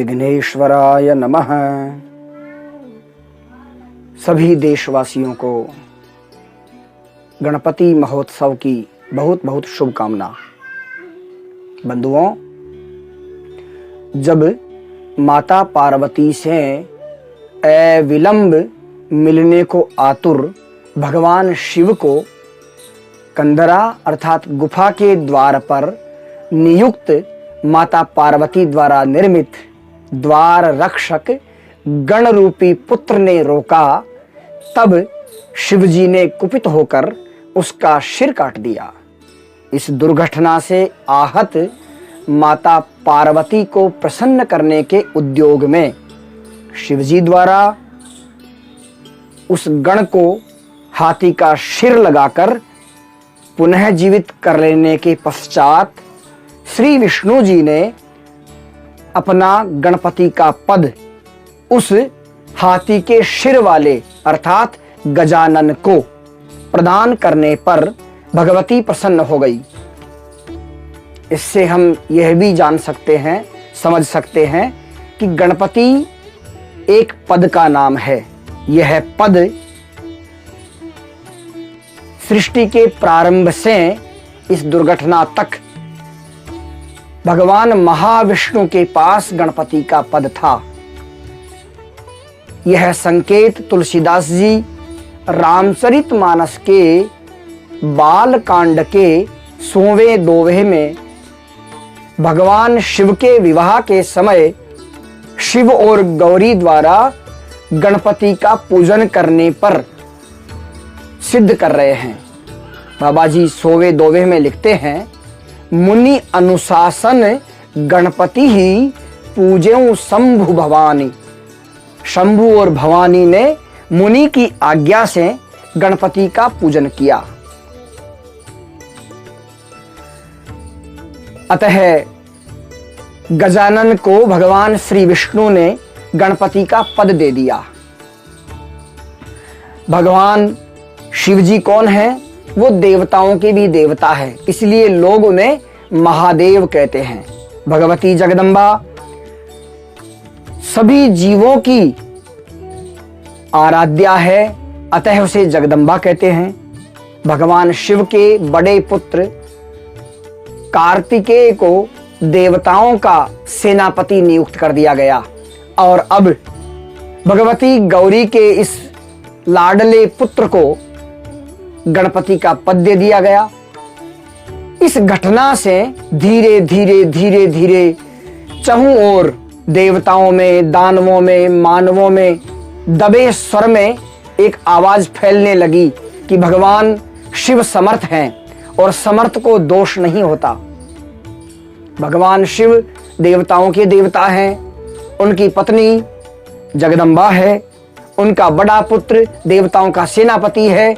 विघ्नेश्वराय नमः। सभी देशवासियों को गणपति महोत्सव की बहुत बहुत शुभकामना। बंधुओं, जब माता पार्वती से अविलंब मिलने को आतुर भगवान शिव को कंदरा अर्थात गुफा के द्वार पर नियुक्त माता पार्वती द्वारा निर्मित द्वार रक्षक गण रूपी पुत्र ने रोका, तब शिवजी ने कुपित होकर उसका सिर काट दिया। इस दुर्घटना से आहत माता पार्वती को प्रसन्न करने के उद्योग में शिवजी द्वारा उस गण को हाथी का सिर लगाकर पुनः जीवित कर लेने के पश्चात श्री विष्णु जी ने अपना गणपति का पद उस हाथी के सिर वाले अर्थात गजानन को प्रदान करने पर भगवती प्रसन्न हो गई। इससे हम यह भी जान सकते हैं, समझ सकते हैं कि गणपति एक पद का नाम है। यह पद सृष्टि के प्रारंभ से इस दुर्घटना तक भगवान महाविष्णु के पास गणपति का पद था। यह संकेत तुलसीदास जी रामचरितमानस के बाल कांड के 100वें दोहे में भगवान शिव के विवाह के समय शिव और गौरी द्वारा गणपति का पूजन करने पर सिद्ध कर रहे हैं। बाबा जी 100वें दोहे में लिखते हैं, मुनि अनुशासन गणपति ही पूज्यों शंभु भवानी। शंभु और भवानी ने मुनि की आज्ञा से गणपति का पूजन किया। अतः गजानन को भगवान श्री विष्णु ने गणपति का पद दे दिया। भगवान शिवजी कौन है? वो देवताओं के भी देवता है, इसलिए लोग उन्हें महादेव कहते हैं। भगवती जगदम्बा सभी जीवों की आराध्या है, अतः उसे जगदम्बा कहते हैं। भगवान शिव के बड़े पुत्र कार्तिकेय को देवताओं का सेनापति नियुक्त कर दिया गया और अब भगवती गौरी के इस लाडले पुत्र को गणपति का पद दे दिया गया। इस घटना से धीरे धीरे धीरे धीरे चहुं ओर देवताओं में, दानवों में, मानवों में दबे स्वर में एक आवाज फैलने लगी कि भगवान शिव समर्थ हैं और समर्थ को दोष नहीं होता। भगवान शिव देवताओं के देवता हैं, उनकी पत्नी जगदम्बा है, उनका बड़ा पुत्र देवताओं का सेनापति है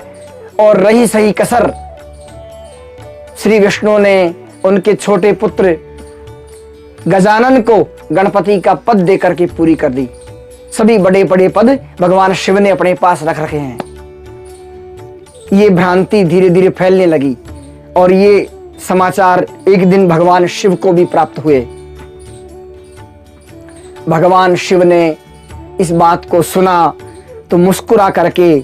और रही सही कसर श्री विष्णु ने उनके छोटे पुत्र गजानन को गणपति का पद देकर के पूरी कर दी। सभी बड़े बड़े पद भगवान शिव ने अपने पास रख रखे हैं। ये भ्रांति धीरे धीरे फैलने लगी और ये समाचार एक दिन भगवान शिव को भी प्राप्त हुए। भगवान शिव ने इस बात को सुना तो मुस्कुरा करके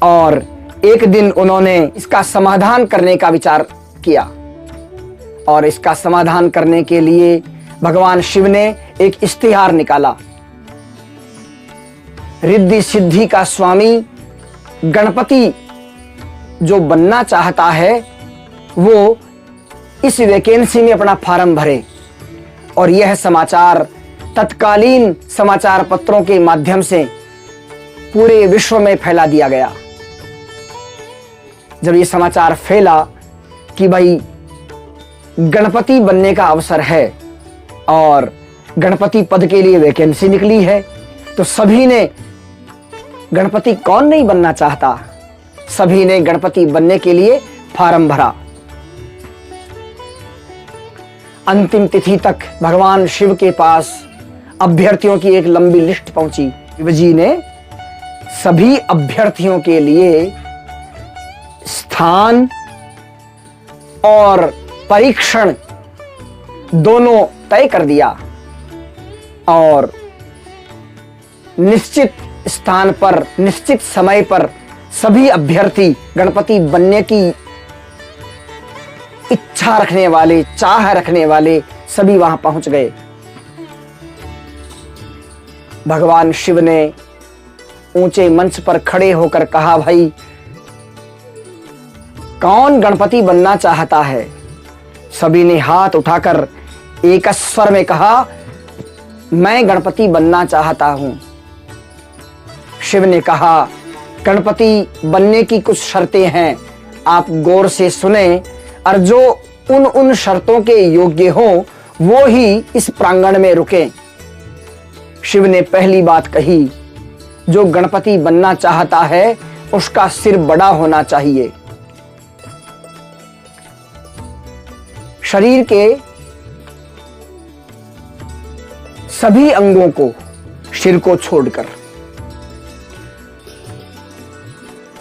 और एक दिन उन्होंने इसका समाधान करने का विचार किया और इसका समाधान करने के लिए भगवान शिव ने एक इश्तिहार निकाला। रिद्धि सिद्धि का स्वामी गणपति जो बनना चाहता है वो इस वैकेंसी में अपना फॉर्म भरे और यह समाचार तत्कालीन समाचार पत्रों के माध्यम से पूरे विश्व में फैला दिया गया। जब ये समाचार फैला कि भाई गणपति बनने का अवसर है और गणपति पद के लिए वैकेंसी निकली है, तो सभी ने, गणपति कौन नहीं बनना चाहता, सभी ने गणपति बनने के लिए फॉर्म भरा। अंतिम तिथि तक भगवान शिव के पास अभ्यर्थियों की एक लंबी लिस्ट पहुंची। शिवजी ने सभी अभ्यर्थियों के लिए स्थान और परीक्षण दोनों तय कर दिया। और निश्चित स्थान पर निश्चित समय पर सभी अभ्यर्थी गणपति बनने की इच्छा रखने वाले, चाह रखने वाले सभी वहां पहुंच गए। भगवान शिव ने ऊंचे मंच पर खड़े होकर कहा, भाई कौन गणपति बनना चाहता है? सभी ने हाथ उठाकर एक स्वर में कहा, मैं गणपति बनना चाहता हूं। शिव ने कहा, गणपति बनने की कुछ शर्तें हैं, आप गौर से सुने और जो उन शर्तों के योग्य हो वो ही इस प्रांगण में रुके। शिव ने पहली बात कही, जो गणपति बनना चाहता है उसका सिर बड़ा होना चाहिए। शरीर के सभी अंगों को, सिर को छोड़कर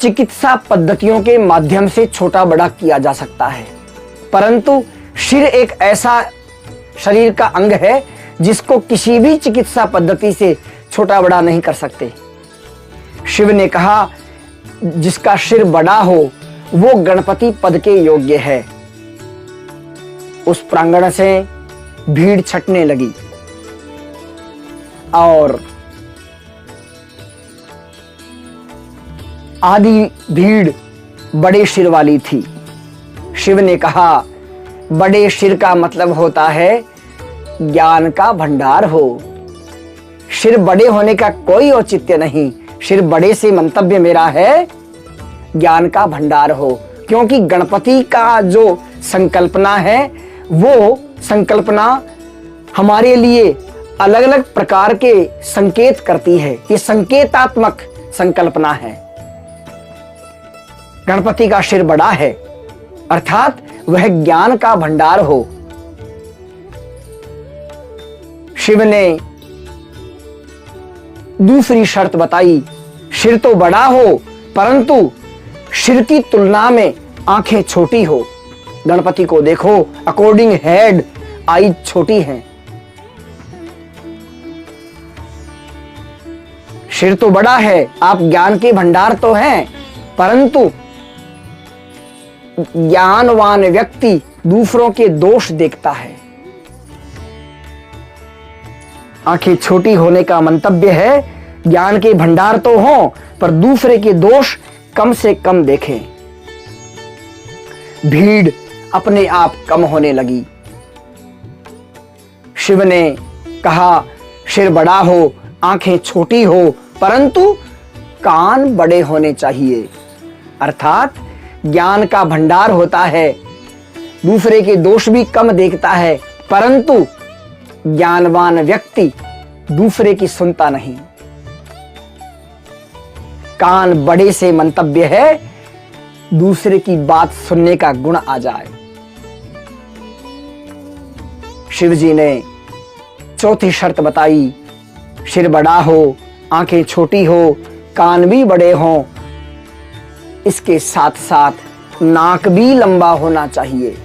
चिकित्सा पद्धतियों के माध्यम से छोटा बड़ा किया जा सकता है, परंतु सिर एक ऐसा शरीर का अंग है जिसको किसी भी चिकित्सा पद्धति से छोटा बड़ा नहीं कर सकते। शिव ने कहा, जिसका सिर बड़ा हो वो गणपति पद के योग्य है। उस प्रांगण से भीड़ छटने लगी और आधी भीड़ बड़े सिर वाली थी। शिव ने कहा, बड़े सिर का मतलब होता है ज्ञान का भंडार हो। सिर बड़े होने का कोई औचित्य नहीं, सिर बड़े से मंतव्य मेरा है ज्ञान का भंडार हो, क्योंकि गणपति का जो संकल्पना है वो संकल्पना हमारे लिए अलग अलग प्रकार के संकेत करती है। ये संकेतात्मक संकल्पना है। गणपति का सिर बड़ा है अर्थात वह ज्ञान का भंडार हो। शिव ने दूसरी शर्त बताई, सिर तो बड़ा हो परंतु सिर की तुलना में आंखें छोटी हो। गणपति को देखो, अकॉर्डिंग हेड आई छोटी हैं। सिर तो बड़ा है, आप ज्ञान के भंडार तो हैं, परंतु ज्ञानवान व्यक्ति दूसरों के दोष देखता है। आंखें छोटी होने का मंतव्य है ज्ञान के भंडार तो हो पर दूसरे के दोष कम से कम देखें। भीड़ अपने आप कम होने लगी। शिव ने कहा, सिर बड़ा हो, आंखें छोटी हो, परंतु कान बड़े होने चाहिए। अर्थात ज्ञान का भंडार होता है, दूसरे के दोष भी कम देखता है, परंतु ज्ञानवान व्यक्ति दूसरे की सुनता नहीं। कान बड़े से मंतव्य है दूसरे की बात सुनने का गुण आ जाए। शिव जी ने चौथी शर्त बताई, सिर बड़ा हो, आंखें छोटी हो, कान भी बड़े हों, इसके साथ साथ नाक भी लंबा होना चाहिए।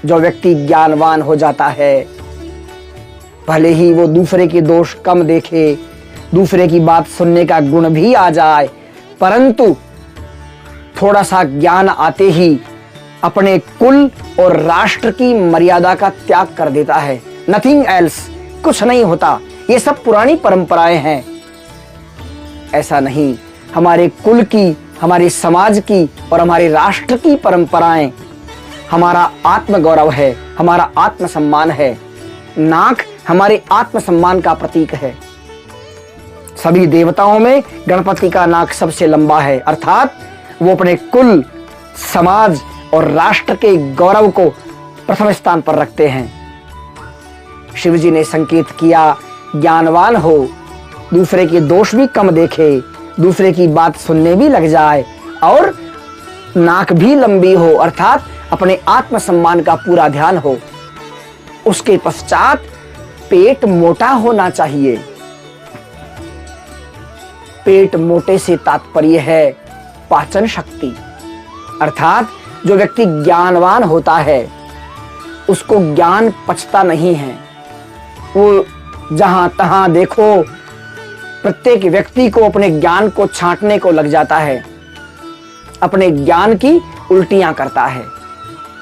जो व्यक्ति ज्ञानवान हो जाता है, भले ही वो दूसरे के दोष कम देखे, दूसरे की बात सुनने का गुण भी आ जाए, परंतु थोड़ा सा ज्ञान आते ही अपने कुल और राष्ट्र की मर्यादा का त्याग कर देता है। नथिंग एल्स, कुछ नहीं होता, ये सब पुरानी परंपराएं हैं। ऐसा नहीं, हमारे कुल की, हमारे समाज की और हमारे राष्ट्र की परंपराएं हमारा आत्मगौरव है, हमारा आत्मसम्मान है। नाक हमारे आत्मसम्मान का प्रतीक है। सभी देवताओं में गणपति का नाक सबसे लंबा है, अर्थात वो अपने कुल, समाज और राष्ट्र के गौरव को प्रथम स्थान पर रखते हैं। शिवजी ने संकेत किया, ज्ञानवान हो, दूसरे के दोष भी कम देखे, दूसरे की बात सुनने भी लग जाए और नाक भी लंबी हो, अर्थात अपने आत्मसम्मान का पूरा ध्यान हो। उसके पश्चात पेट मोटा होना चाहिए। पेट मोटे से तात्पर्य है पाचन शक्ति, अर्थात जो व्यक्ति ज्ञानवान होता है उसको ज्ञान पचता नहीं है, वो जहां तहां देखो प्रत्येक व्यक्ति को अपने ज्ञान को छांटने को लग जाता है, अपने ज्ञान की उल्टियां करता है।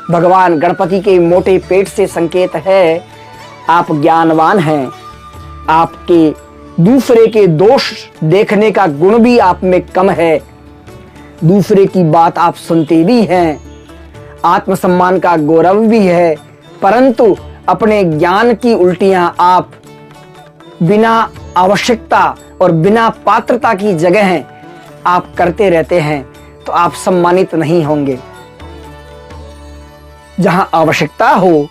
भगवान गणपति के मोटे पेट से संकेत है आप ज्ञानवान हैं, आपके दूसरे के दोष देखने का गुण भी आप में कम है, दूसरे की बात आप सुनते भी हैं, आत्मसम्मान का गौरव भी है, परंतु अपने ज्ञान की उल्टियां आप बिना आवश्यकता और बिना पात्रता की जगह आप करते रहते हैं, तो आप सम्मानित नहीं होंगे। जहां आवश्यकता हो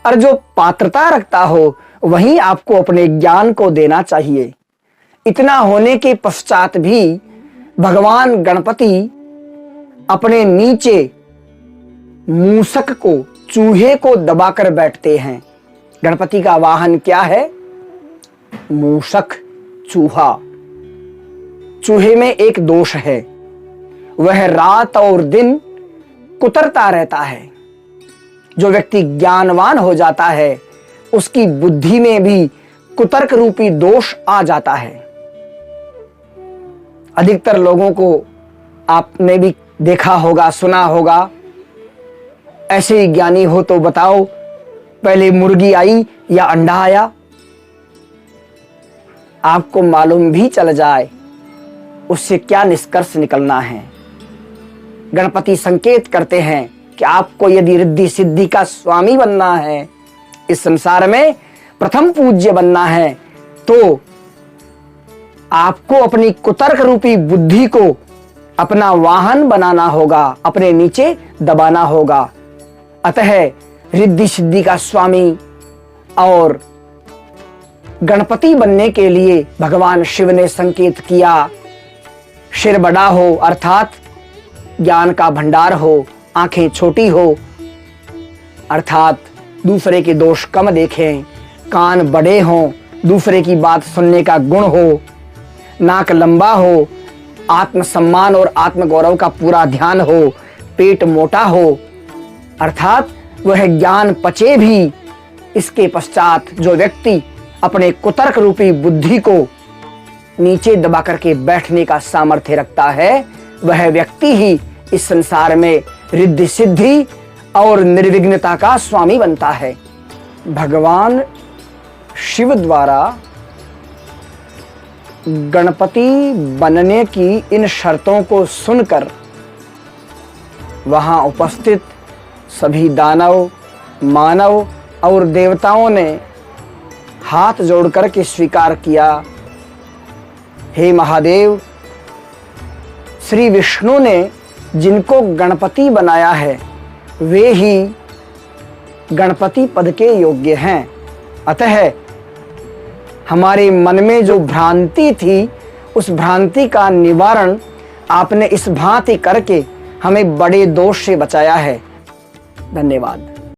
और जो पात्रता रखता हो वहीं आपको अपने ज्ञान को देना चाहिए। इतना होने के पश्चात भी भगवान गणपति अपने नीचे मूषक को, चूहे को दबाकर बैठते हैं। गणपति का वाहन क्या है? मूषक, चूहा। चूहे में एक दोष है, वह रात और दिन कुतरता रहता है। जो व्यक्ति ज्ञानवान हो जाता है उसकी बुद्धि में भी कुतर्क रूपी दोष आ जाता है। अधिकतर लोगों को आपने भी देखा होगा, सुना होगा, ऐसे ही ज्ञानी हो तो बताओ पहले मुर्गी आई या अंडा आया? आपको मालूम भी चल जाए उससे क्या निष्कर्ष निकलना है। गणपति संकेत करते हैं कि आपको यदि रिद्धि सिद्धि का स्वामी बनना है, इस संसार में प्रथम पूज्य बनना है, तो आपको अपनी कुतर्क रूपी बुद्धि को अपना वाहन बनाना होगा, अपने नीचे दबाना होगा। अतः रिद्धि सिद्धि का स्वामी और गणपति बनने के लिए भगवान शिव ने संकेत किया, सिर बड़ा हो अर्थात ज्ञान का भंडार हो, आंखें छोटी हो अर्थात दूसरे के दोष कम देखें, कान बड़े हों, दूसरे की बात सुनने का गुण हो, नाक लंबा हो, आत्मसम्मान और आत्मगौरव का पूरा ध्यान हो, पेट मोटा हो अर्थात वह ज्ञान पचे भी। इसके पश्चात जो व्यक्ति अपने कुतर्क रूपी बुद्धि को नीचे दबा करके बैठने का सामर्थ्य रखता है, वह व्यक्ति ही इस संसार में रिद्धि सिद्धि और निर्विघ्नता का स्वामी बनता है। भगवान शिव द्वारा गणपति बनने की इन शर्तों को सुनकर वहां उपस्थित सभी दानव, मानव और देवताओं ने हाथ जोड़कर के स्वीकार किया, हे महादेव, श्री विष्णु ने जिनको गणपति बनाया है वे ही गणपति पद के योग्य हैं। अतः हमारे मन में जो भ्रांति थी उस भ्रांति का निवारण आपने इस भांति करके हमें बड़े दोष से बचाया है। धन्यवाद।